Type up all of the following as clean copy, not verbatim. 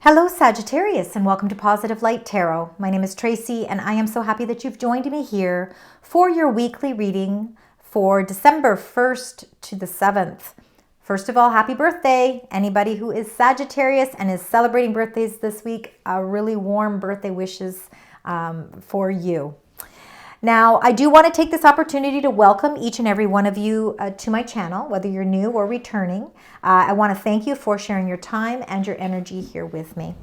Hello Sagittarius, and welcome to Positive Light Tarot. My name is Tracy and I am so happy that you've joined me here for your weekly reading for December 1st to the 7th. First of all, happy birthday. Anybody who is Sagittarius and is celebrating birthdays this week, a really warm birthday wishes for you. Now, I do want to take this opportunity to welcome each and every one of you to my channel, whether you're new or returning. I want to thank you for sharing your time and your energy here with me.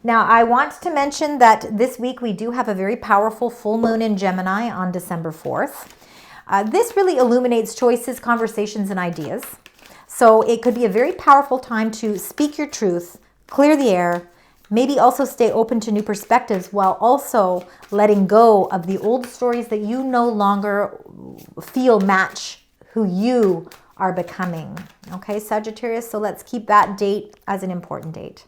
Now, I want to mention that this week we do have a very powerful full moon in Gemini on December 4th. This really illuminates choices, conversations, and ideas. So it could be a very powerful time to speak your truth, clear the air, maybe also stay open to new perspectives while also letting go of the old stories that you no longer feel match who you are becoming. Okay, Sagittarius, so let's keep that date as an important date.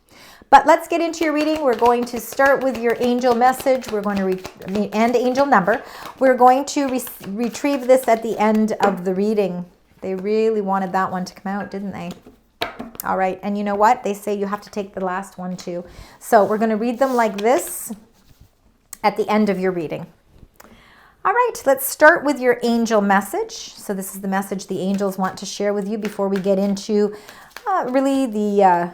But let's get into your reading. We're going to start with your angel message. We're going to and angel number. We're going to retrieve this at the end of the reading. They really wanted that one to come out, didn't they? All right, and you know what? They say you have to take the last one too. So we're going to read them like this at the end of your reading. All right, let's start with your angel message. So this is the message the angels want to share with you before we get into really the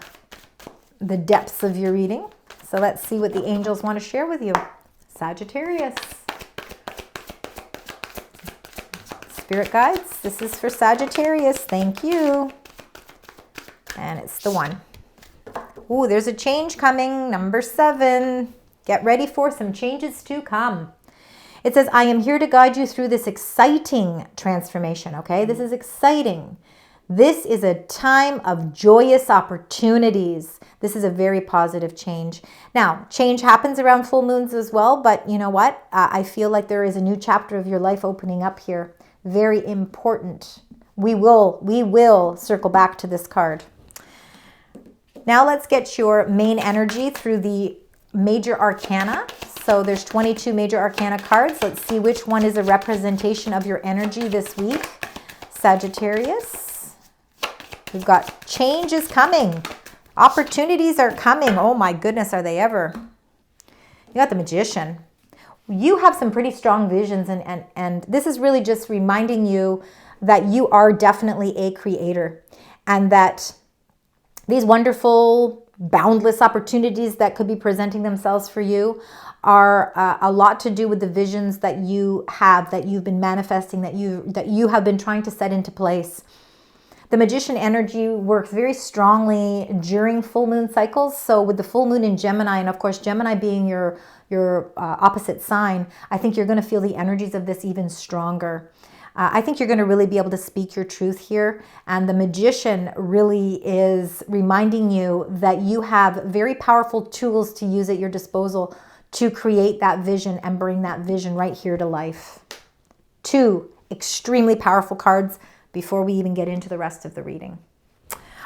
depths of your reading. So let's see what the angels want to share with you. Sagittarius. Spirit guides, this is for Sagittarius. Thank you. And it's the one. Ooh, there's a change coming. Number 7. Get ready for some changes to come. It says, I am here to guide you through this exciting transformation. Okay, this is exciting. This is a time of joyous opportunities. This is a very positive change. Now, change happens around full moons as well, but you know what? I feel like there is a new chapter of your life opening up here. Very important. We will circle back to this card. Now let's get your main energy through the major arcana. So there's 22 major arcana cards. Let's see which one is a representation of your energy this week. Sagittarius. We've got change is coming. Opportunities are coming. Oh my goodness, are they ever? You got the Magician. You have some pretty strong visions, and this is really just reminding you that you are definitely a creator, and that these wonderful, boundless opportunities that could be presenting themselves for you are a lot to do with the visions that you have, that you've been manifesting, that you have been trying to set into place. The Magician energy works very strongly during full moon cycles. So with the full moon in Gemini, and of course Gemini being your opposite sign, I think you're going to feel the energies of this even stronger. I think you're going to really be able to speak your truth here. And the Magician really is reminding you that you have very powerful tools to use at your disposal to create that vision and bring that vision right here to life. 2 extremely powerful cards before we even get into the rest of the reading.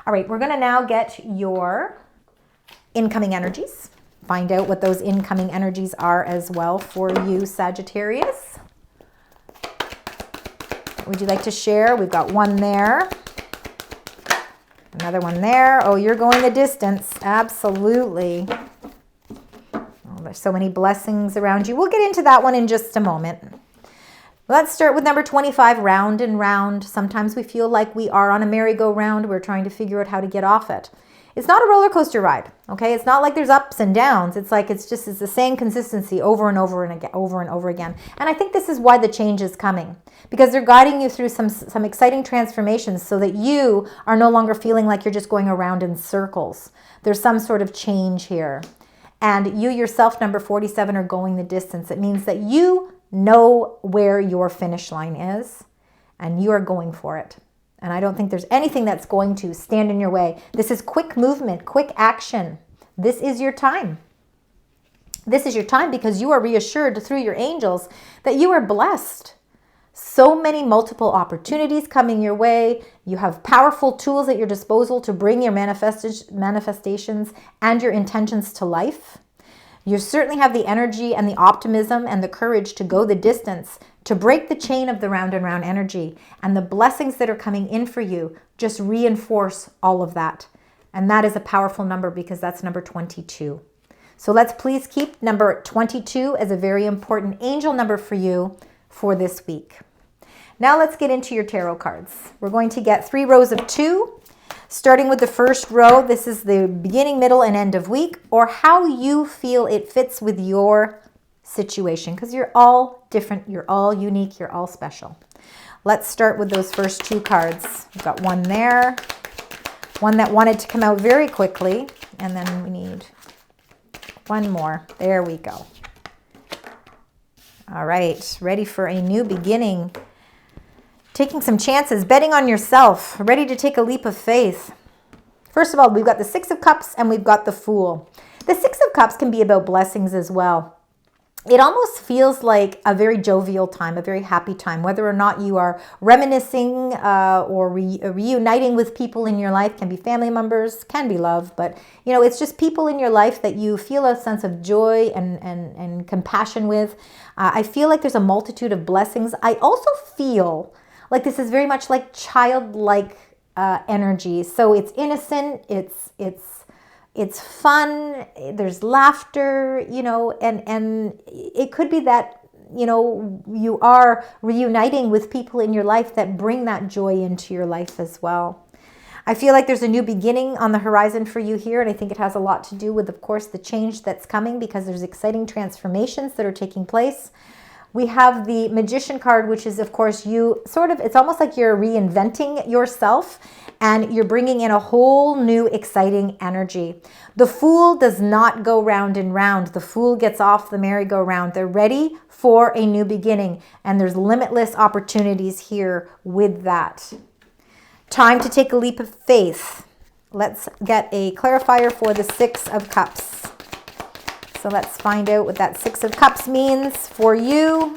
All right, we're going to now get your incoming energies. Find out what those incoming energies are as well for you, Sagittarius. Would you like to share? We've got one there. Another one there. Oh, you're going the distance. Absolutely. Oh, there's so many blessings around you. We'll get into that one in just a moment. Let's start with number 25, round and round. Sometimes we feel like we are on a merry-go-round. We're trying to figure out how to get off it. It's not a roller coaster ride, okay? It's not like there's ups and downs. It's like it's the same consistency over and over and again, over and over again. And I think this is why the change is coming, because they're guiding you through some exciting transformations so that you are no longer feeling like you're just going around in circles. There's some sort of change here. And you yourself, number 47, are going the distance. It means that you know where your finish line is and you are going for it. And I don't think there's anything that's going to stand in your way. This is quick movement, quick action. This is your time. This is your time because you are reassured through your angels that you are blessed. So many multiple opportunities coming your way. You have powerful tools at your disposal to bring your manifestations and your intentions to life. You certainly have the energy and the optimism and the courage to go the distance, to break the chain of the round and round energy. And the blessings that are coming in for you just reinforce all of that. And that is a powerful number because that's number 22. So let's please keep number 22 as a very important angel number for you for this week. Now let's get into your tarot cards. We're going to get 3 rows of 2. Starting with the first row, this is the beginning, middle, and end of week, or how you feel it fits with your situation, because you're all different, you're all unique, you're all special. Let's start with those first 2 cards. We've got one there, one that wanted to come out very quickly, and then we need one more. There we go. All right, ready for a new beginning. Taking some chances, betting on yourself, ready to take a leap of faith. First of all, we've got the 6 of Cups and we've got the Fool. The 6 of Cups can be about blessings as well. It almost feels like a very jovial time, a very happy time, whether or not you are reminiscing or reuniting with people in your life. Can be family members, can be love, but you know, it's just people in your life that you feel a sense of joy and compassion with. I feel like there's a multitude of blessings. I also feel like this is very much like childlike energy. So it's innocent, it's fun, there's laughter, you know, and it could be that, you know, you are reuniting with people in your life that bring that joy into your life as well. I feel like there's a new beginning on the horizon for you here, and I think it has a lot to do with, of course, the change that's coming, because there's exciting transformations that are taking place. We have the Magician card, which is, of course, you sort of, it's almost like you're reinventing yourself and you're bringing in a whole new exciting energy. The Fool does not go round and round. The Fool gets off the merry-go-round. They're ready for a new beginning, and there's limitless opportunities here with that. Time to take a leap of faith. Let's get a clarifier for the 6 of Cups. So let's find out what that 6 of Cups means for you.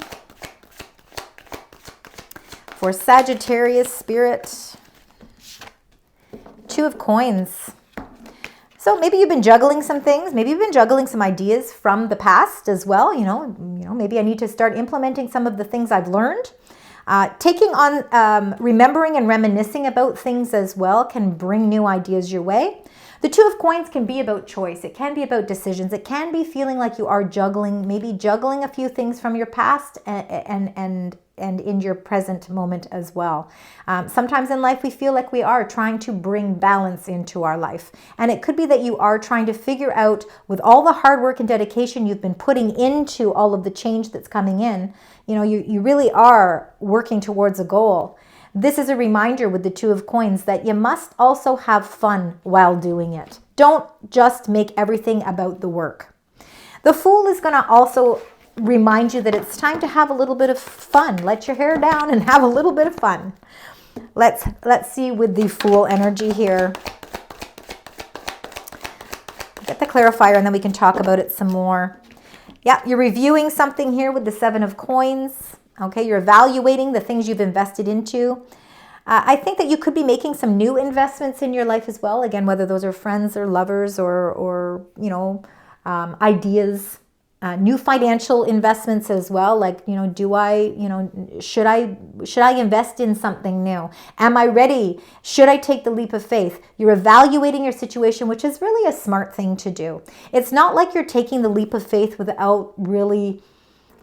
For Sagittarius spirit. 2 of Coins. So maybe you've been juggling some things. Maybe you've been juggling some ideas from the past as well. You know, maybe I need to start implementing some of the things I've learned. Taking on, remembering and reminiscing about things as well can bring new ideas your way. The 2 of Coins can be about choice. It can be about decisions. It can be feeling like you are juggling, maybe juggling a few things from your past and in your present moment as well. Sometimes in life we feel like we are trying to bring balance into our life. And it could be that you are trying to figure out, with all the hard work and dedication you've been putting into all of the change that's coming in, you know, you really are working towards a goal. This is a reminder with the 2 of Coins that you must also have fun while doing it. Don't just make everything about the work. The Fool is going to also remind you that it's time to have a little bit of fun. Let your hair down and have a little bit of fun. Let's see with the Fool energy here. Get the clarifier and then we can talk about it some more. Yeah, you're reviewing something here with the 7 of Coins. Okay, you're evaluating the things you've invested into. I think that you could be making some new investments in your life as well. Again, whether those are friends or lovers or you know, ideas, new financial investments as well. Like, you know, should I invest in something new? Am I ready? Should I take the leap of faith? You're evaluating your situation, which is really a smart thing to do. It's not like you're taking the leap of faith without really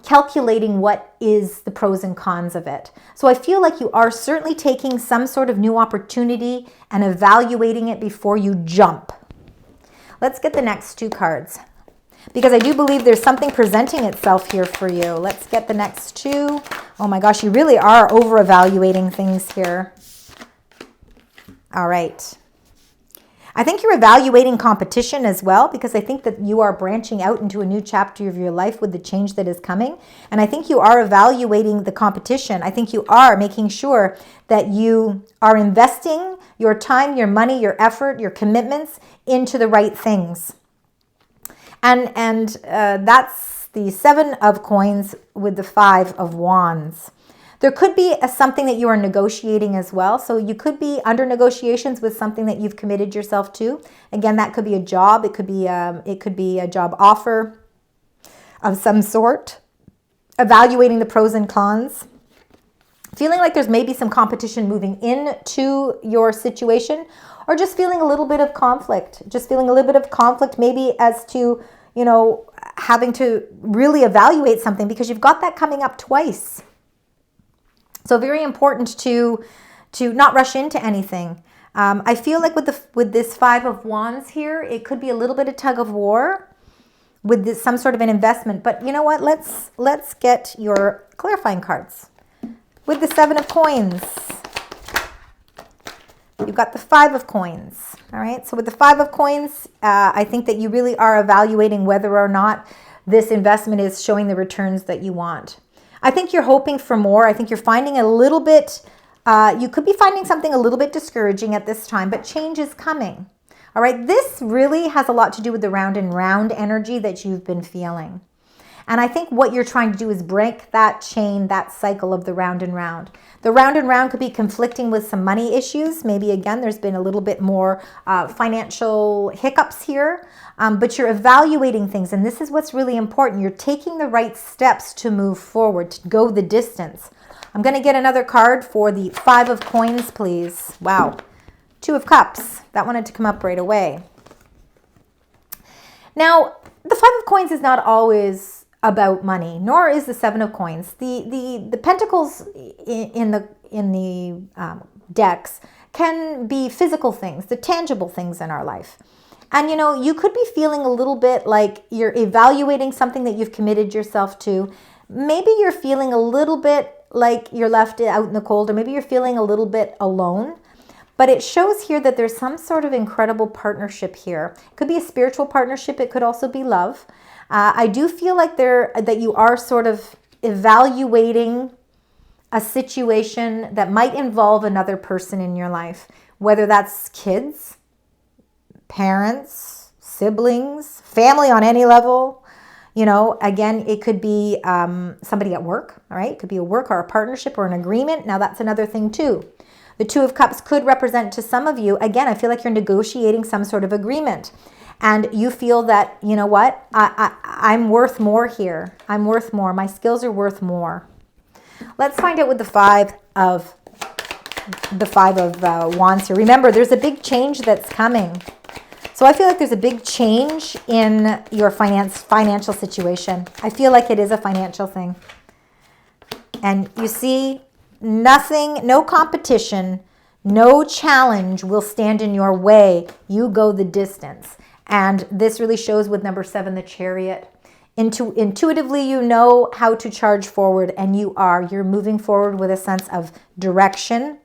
calculating what is the pros and cons of it. So I feel like you are certainly taking some sort of new opportunity and evaluating it before you jump. Let's get the next 2 cards, because I do believe there's something presenting itself here for you. Let's get the next 2. Oh my gosh, you really are over-evaluating things here. All right. I think you're evaluating competition as well, because I think that you are branching out into a new chapter of your life with the change that is coming. And I think you are evaluating the competition. I think you are making sure that you are investing your time, your money, your effort, your commitments into the right things. And that's the 7 of Coins with the 5 of Wands. There could be something that you are negotiating as well. So you could be under negotiations with something that you've committed yourself to. Again, that could be a job. It could be a job offer of some sort. Evaluating the pros and cons. Feeling like there's maybe some competition moving into your situation, or just feeling a little bit of conflict. Just feeling a little bit of conflict maybe as to, you know, having to really evaluate something because you've got that coming up twice. So very important to not rush into anything. I feel like with this Five of Wands here, it could be a little bit of tug of war with this, some sort of an investment. But you know what? Let's get your clarifying cards. With the Seven of Coins, you've got the Five of Coins. All right. So with the Five of Coins, I think that you really are evaluating whether or not this investment is showing the returns that you want. I think you're hoping for more. I think you're finding a little bit, you could be finding something a little bit discouraging at this time, but change is coming. All right. This really has a lot to do with the round and round energy that you've been feeling. And I think what you're trying to do is break that chain, that cycle of the round and round. The round and round could be conflicting with some money issues. Maybe, again, there's been a little bit more financial hiccups here. But you're evaluating things. And this is what's really important. You're taking the right steps to move forward, to go the distance. I'm going to get another card for the Five of Coins, please. Wow. Two of Cups. That wanted to come up right away. Now, the Five of Coins is not always about money, nor is the Seven of Coins. The pentacles in the decks can be physical things, the tangible things in our life. And you know, you could be feeling a little bit like you're evaluating something that you've committed yourself to. Maybe you're feeling a little bit like you're left out in the cold, or maybe you're feeling a little bit alone. But it shows here that there's some sort of incredible partnership here. It could be a spiritual partnership. It could also be love. I do feel like that you are sort of evaluating a situation that might involve another person in your life, whether that's kids, parents, siblings, family on any level. You know, again, it could be somebody at work, all right? It could be a work or a partnership or an agreement. Now, that's another thing too. The Two of Cups could represent to some of you, again, I feel like you're negotiating some sort of agreement. And you feel that, you know what, I'm worth more here. I'm worth more. My skills are worth more. Let's find out with the Five of Wands here. Remember, there's a big change that's coming. So I feel like there's a big change in your financial situation. I feel like it is a financial thing. And you see, nothing, no competition, no challenge will stand in your way. You go the distance. And this really shows with number 7, the Chariot. Intuitively, you know how to charge forward, and you're moving forward with a sense of direction,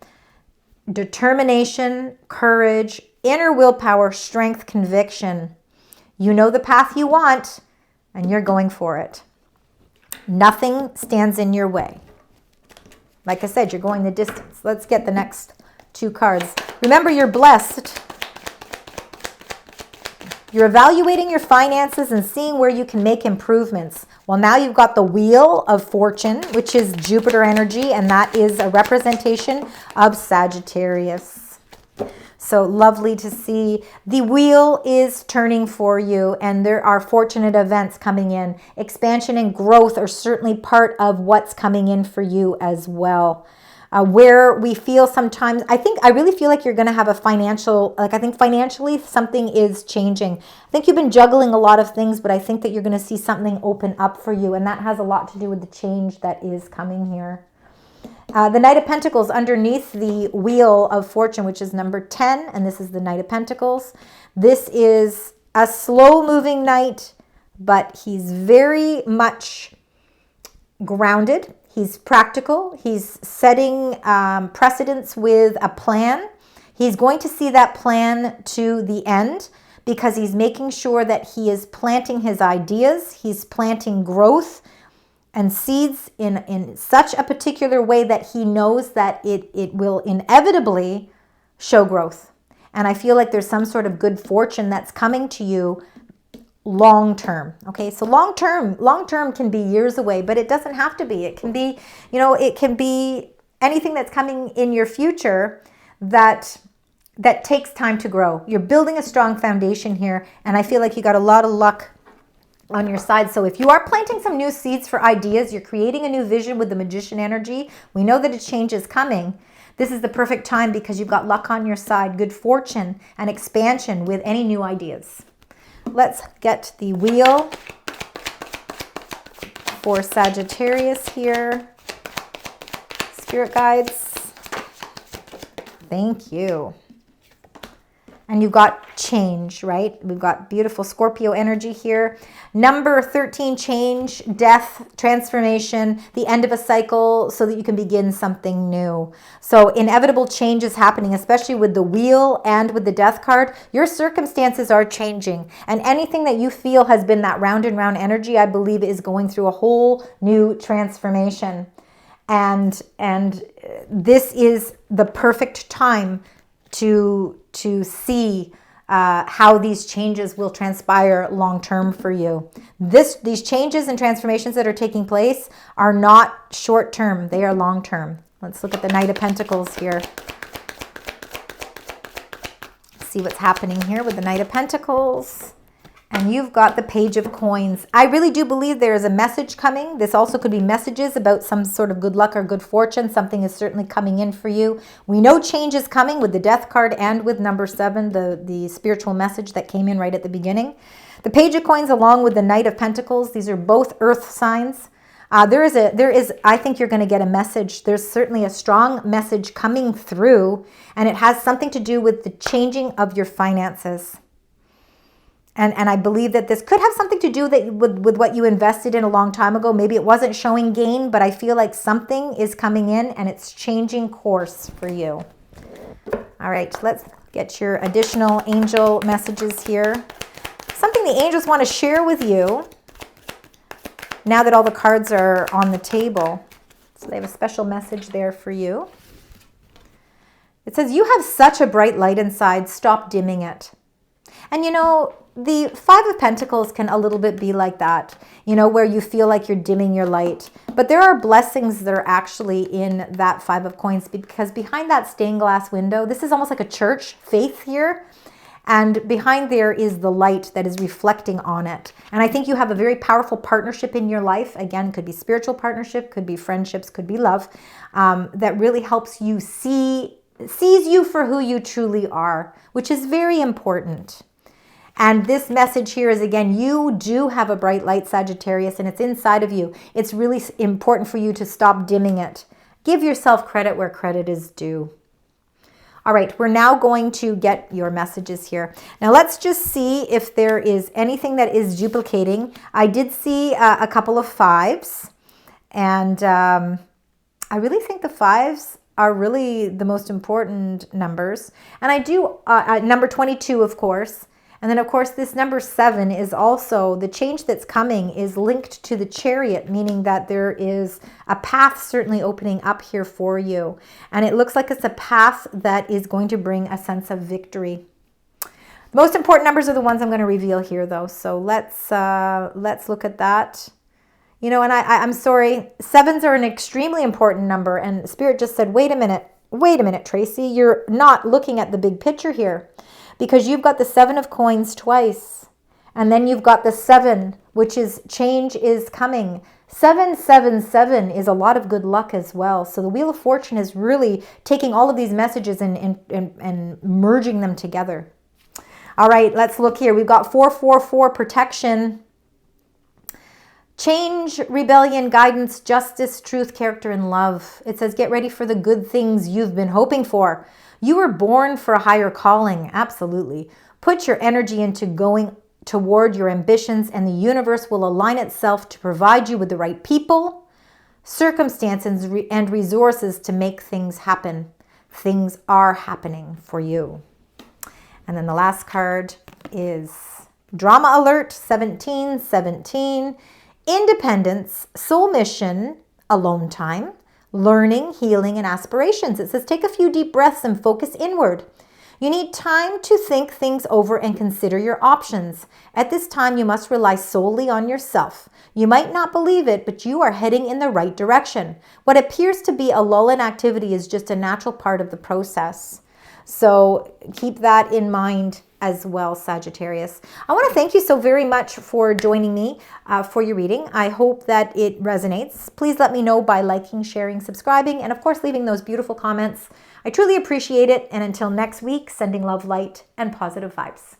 determination, courage, inner willpower, strength, conviction. You know the path you want, and you're going for it. Nothing stands in your way. Like I said, you're going the distance. Let's get the next 2 cards. Remember, you're blessed. You're evaluating your finances and seeing where you can make improvements. Well, now you've got the Wheel of Fortune, which is Jupiter energy, and that is a representation of Sagittarius. So lovely to see. The wheel is turning for you, and there are fortunate events coming in. Expansion and growth are certainly part of what's coming in for you as well. Where we feel sometimes, I really feel like you're going to have a financial, I think financially something is changing. I think you've been juggling a lot of things, but I think that you're going to see something open up for you. And that has a lot to do with the change that is coming here. The Knight of Pentacles underneath the Wheel of Fortune, which is number 10. And this is the Knight of Pentacles. This is a slow moving knight, but he's very much grounded. He's practical. He's setting precedents with a plan. He's going to see that plan to the end because he's making sure that he is planting his ideas. He's planting growth and seeds in such a particular way that he knows that it will inevitably show growth. And I feel like there's some sort of good fortune that's coming to you long term. Okay, so long term can be years away, but it doesn't have to be. It can be, it can be anything that's coming in your future that takes time to grow. You're building a strong foundation here, and I feel like you got a lot of luck on your side. So if you are planting some new seeds for ideas, you're creating a new vision with the Magician energy, we know that a change is coming. This is the perfect time because you've got luck on your side, good fortune and expansion with any new ideas. Let's get the wheel for Sagittarius here. Spirit guides, thank you. And you've got change, right? We've got beautiful Scorpio energy here. Number 13, change, death, transformation, the end of a cycle so that you can begin something new. So inevitable change is happening, especially with the wheel and with the death card. Your circumstances are changing. And anything that you feel has been that round and round energy, I believe is going through a whole new transformation. And this is the perfect time to see how these changes will transpire long-term for you. These changes and transformations that are taking place are not short-term, they are long-term. Let's look at the Knight of Pentacles here. See what's happening here with the Knight of Pentacles. And you've got the Page of Coins. I really do believe there is a message coming. This also could be messages about some sort of good luck or good fortune. Something is certainly coming in for you. We know change is coming with the Death card and with number 7, the spiritual message that came in right at the beginning. The Page of Coins along with the Knight of Pentacles, these are both earth signs. I think you're going to get a message. There's certainly a strong message coming through, and it has something to do with the changing of your finances. And I believe that this could have something to do with what you invested in a long time ago. Maybe it wasn't showing gain, but I feel like something is coming in and it's changing course for you. All right, let's get your additional angel messages here. Something the angels want to share with you now that all the cards are on the table. So they have a special message there for you. It says, you have such a bright light inside, stop dimming it. And you know, the 5 of Pentacles can a little bit be like that, you know, where you feel like you're dimming your light. But there are blessings that are actually in that 5 of Coins, because behind that stained glass window, this is almost like a church faith here. And behind there is the light that is reflecting on it. And I think you have a very powerful partnership in your life. Again, could be spiritual partnership, could be friendships, could be love, that really helps you sees you for who you truly are, which is very important. And this message here is, again, you do have a bright light, Sagittarius, and it's inside of you. It's really important for you to stop dimming it. Give yourself credit where credit is due. All right, we're now going to get your messages here. Now let's just see if there is anything that is duplicating. I did see a couple of 5s, and I really think the 5s are really the most important numbers. And I do number 22, of course. And then, of course, this number 7 is also, the change that's coming is linked to the Chariot, meaning that there is a path certainly opening up here for you. And it looks like it's a path that is going to bring a sense of victory. Most important numbers are the ones I'm going to reveal here, though. So let's look at that. You know, and I'm sorry, 7s are an extremely important number. And Spirit just said, wait a minute, Tracy, you're not looking at the big picture here. Because you've got the 7 of Coins twice. And then you've got the 7, which is change is coming. 777 is a lot of good luck as well. So the Wheel of Fortune is really taking all of these messages and merging them together. All right, let's look here. We've got 444, protection. Change, rebellion, guidance, justice, truth, character, and love. It says, get ready for the good things you've been hoping for. You were born for a higher calling, absolutely. Put your energy into going toward your ambitions, and the universe will align itself to provide you with the right people, circumstances, and resources to make things happen. Things are happening for you. And then the last card is Drama Alert, 1717, Independence, Soul Mission, Alone Time, Learning, healing, and aspirations. It says, take a few deep breaths and focus inward. You need time to think things over and consider your options. At this time, you must rely solely on yourself. You might not believe it, but you are heading in the right direction. What appears to be a lull in activity is just a natural part of the process. So keep that in mind as well, Sagittarius. I want to thank you so very much for joining me for your reading. I hope that it resonates. Please let me know by liking, sharing, subscribing, and of course, leaving those beautiful comments. I truly appreciate it. And until next week, sending love, light, and positive vibes.